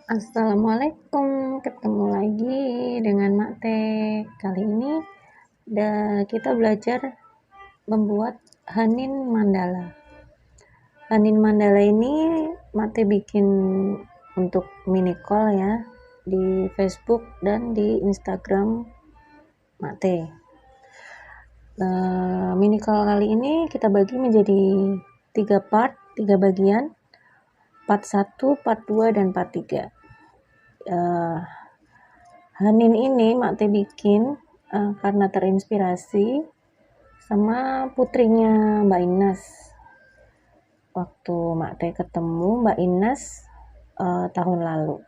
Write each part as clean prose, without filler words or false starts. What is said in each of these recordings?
Assalamualaikum, ketemu lagi dengan Mak Teh. Kali ini kita belajar membuat Hanin Mandala. Hanin Mandala ini Mak Teh bikin untuk mini call ya, di Facebook dan di Instagram Mak Teh. Mini call kali ini kita bagi menjadi 3 bagian, part 1, part 2, dan part 3. Hanin ini Mak Teh bikin karena terinspirasi sama putrinya Mbak Inas. Waktu Mak Teh ketemu Mbak Inas tahun lalu.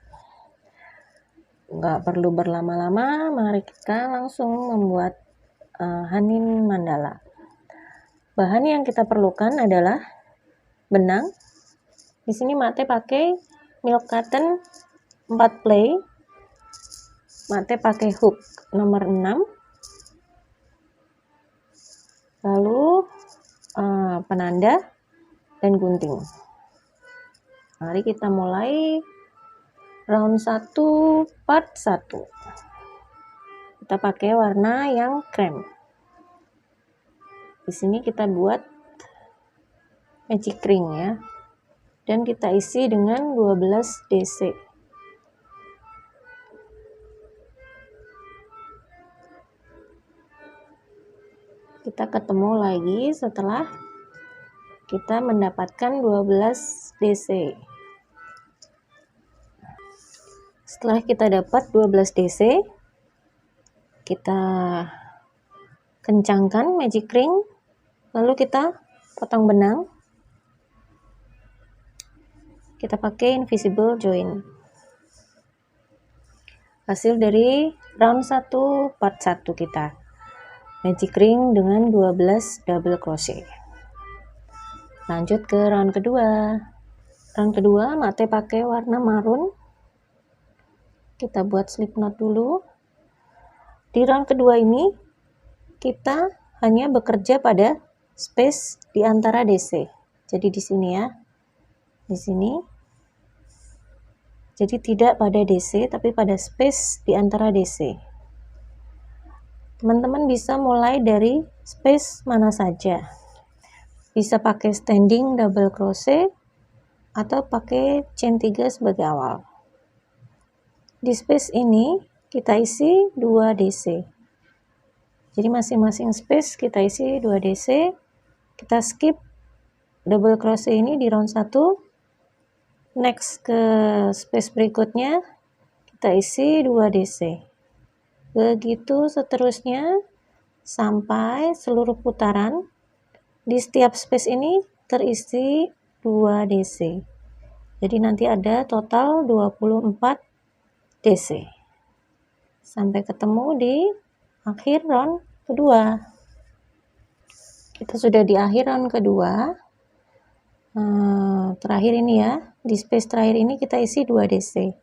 Nggak perlu berlama-lama, mari kita langsung membuat Hanin Mandala. Bahan yang kita perlukan adalah benang. Di sini Mak Teh pakai milk cotton 4 play. Mak Teh pakai hook nomor 6. Lalu penanda dan gunting. Mari kita mulai round 1 part 1. Kita pakai warna yang krem. Di sini kita buat magic ring ya. Dan kita isi dengan 12 DC. Kita ketemu lagi setelah kita mendapatkan 12 DC. Setelah kita dapat 12 DC, kita kencangkan magic ring, lalu kita potong benang. Kita pakai invisible join. Hasil dari round 1 part 1 kita. Magic ring dengan 12 double crochet. Lanjut ke round kedua. Round kedua Mak Teh pakai warna marun. Kita buat slip knot dulu. Di round kedua ini kita hanya bekerja pada space di antara DC. Jadi di sini ya. Di sini. Jadi tidak pada DC tapi pada space di antara DC. Teman-teman bisa mulai dari space mana saja. Bisa pakai standing double crochet atau pakai chain 3 sebagai awal. Di space ini kita isi 2 DC. Jadi masing-masing space kita isi 2 DC. Kita skip double crochet ini di round 1. Next ke space berikutnya kita isi 2 DC. Begitu seterusnya sampai seluruh putaran. Di setiap space ini terisi 2 DC. Jadi nanti ada total 24 DC. Sampai ketemu di akhir round kedua. Kita sudah di akhir round kedua. Terakhir ini ya, di space terakhir ini kita isi 2 DC.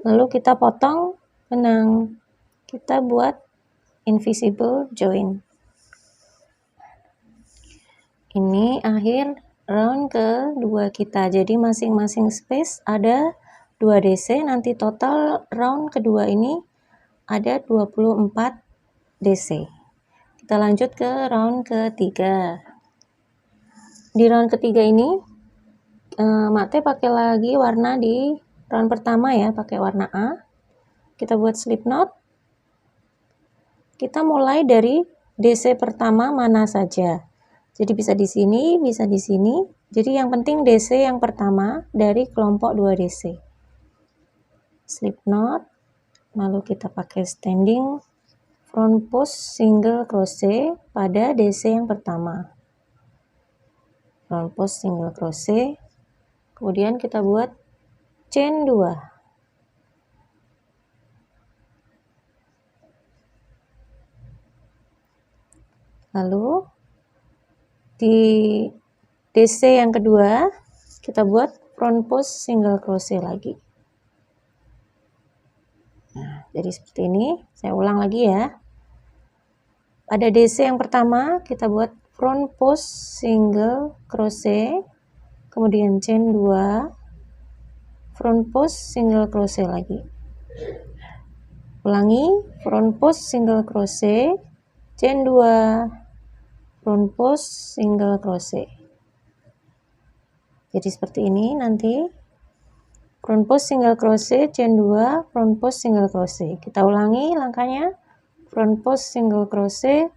Lalu kita potong benang. Kita buat invisible join. Ini akhir round kedua kita. Jadi masing-masing space ada 2 DC. Nanti total round kedua ini ada 24 DC. Kita lanjut ke round ketiga. Di round ketiga ini Mak Teh pakai lagi warna di round pertama ya, pakai warna A. Kita buat slip knot. Kita mulai dari DC pertama mana saja. Jadi bisa di sini, bisa di sini. Jadi yang penting DC yang pertama dari kelompok 2 DC. Slip knot. Lalu kita pakai standing front post single crochet pada DC yang pertama. Front post single crochet. Kemudian kita buat chain 2. Lalu di DC yang kedua kita buat front post single crochet lagi. Nah, jadi seperti ini. Saya ulang lagi ya. Pada DC yang pertama kita buat front post single crochet, kemudian chain 2, front post single crochet lagi. Ulangi, front post single crochet, chain 2, front post single crochet. Jadi seperti ini nanti, front post single crochet, chain 2, front post single crochet. Kita ulangi langkahnya, front post single crochet,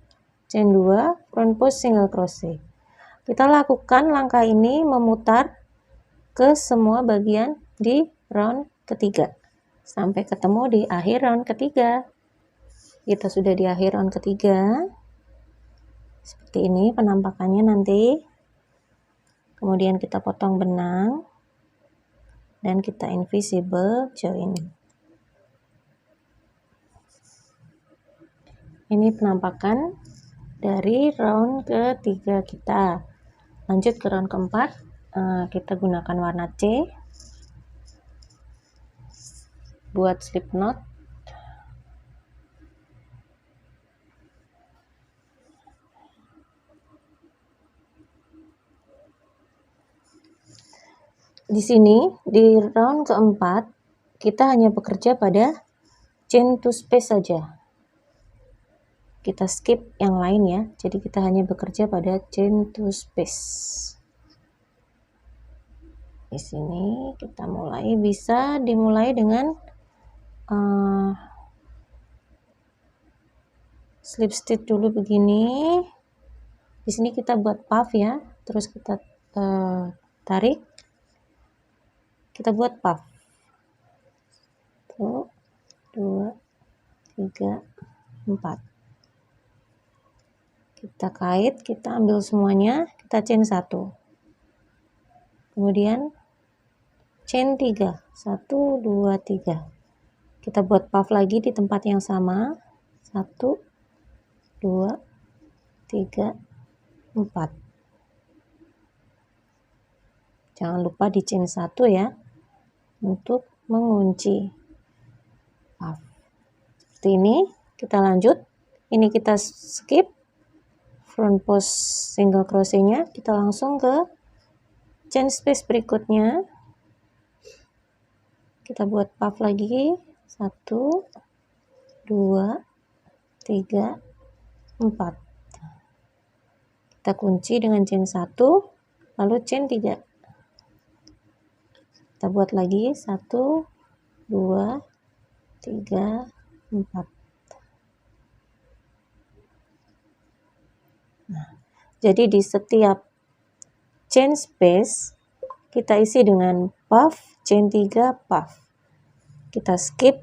chain 2, front post single crochet. Kita lakukan langkah ini memutar ke semua bagian di round ketiga sampai ketemu di akhir round ketiga. Kita sudah di akhir round ketiga. Seperti ini penampakannya nanti. Kemudian kita potong benang dan kita invisible join. Ini penampakan dari round ketiga kita. Lanjut ke round keempat. Kita gunakan warna C buat slip knot. Di sini di round keempat kita hanya bekerja pada chain to space saja. Kita skip yang lain ya. Jadi kita hanya bekerja pada chain to space. Di sini kita bisa dimulai dengan slip stitch dulu begini. Di sini kita buat puff ya, terus kita tarik, kita buat puff. 1, 2, 3, 4. Kita kait, kita ambil semuanya, kita chain 1. Kemudian chain 3, 1, 2, 3. Kita buat puff lagi di tempat yang sama, 1, 2, 3, 4. Jangan lupa di chain 1 ya, untuk mengunci puff. Seperti ini, kita lanjut. Ini kita skip front post single crochet-nya, kita langsung ke chain space berikutnya. Kita buat puff lagi, 1, 2, 3, 4. Kita kunci dengan chain 1, lalu chain 3. Kita buat lagi 1, 2, 3, 4. Nah, jadi di setiap chain space kita isi dengan puff, chain 3, puff. Kita skip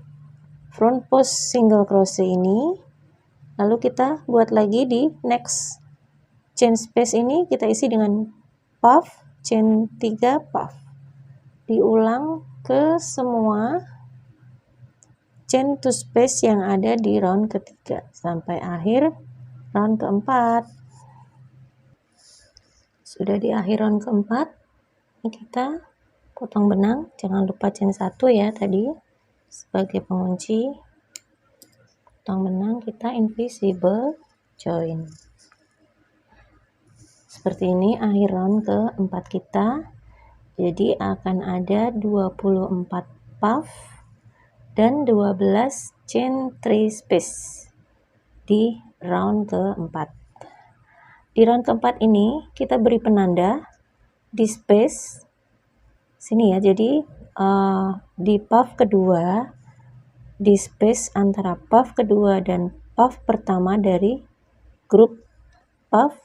front post single crochet ini, lalu kita buat lagi di next chain space ini, kita isi dengan puff, chain 3, puff. Diulang ke semua chain to space yang ada di round ketiga sampai akhir round keempat. Sudah di akhir round keempat, ini kita potong benang. Jangan lupa chain 1 ya tadi sebagai pengunci. Potong benang, kita invisible join. Seperti ini akhir round keempat kita. Jadi akan ada 24 puff dan 12 chain 3 space di round keempat. Di round keempat ini kita beri penanda di space sini ya. Jadi di puff kedua, di space antara puff kedua dan puff pertama dari grup puff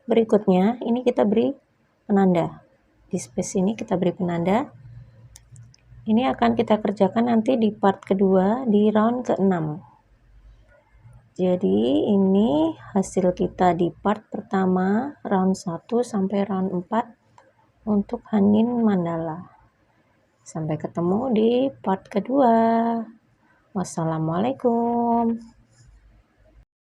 berikutnya, ini kita beri penanda. Di space ini kita beri penanda. Ini akan kita kerjakan nanti di part kedua di round ke-6. Jadi ini hasil kita di part pertama round 1 sampai round 4 untuk Hanin Mandala. Sampai ketemu di part kedua. Wassalamualaikum.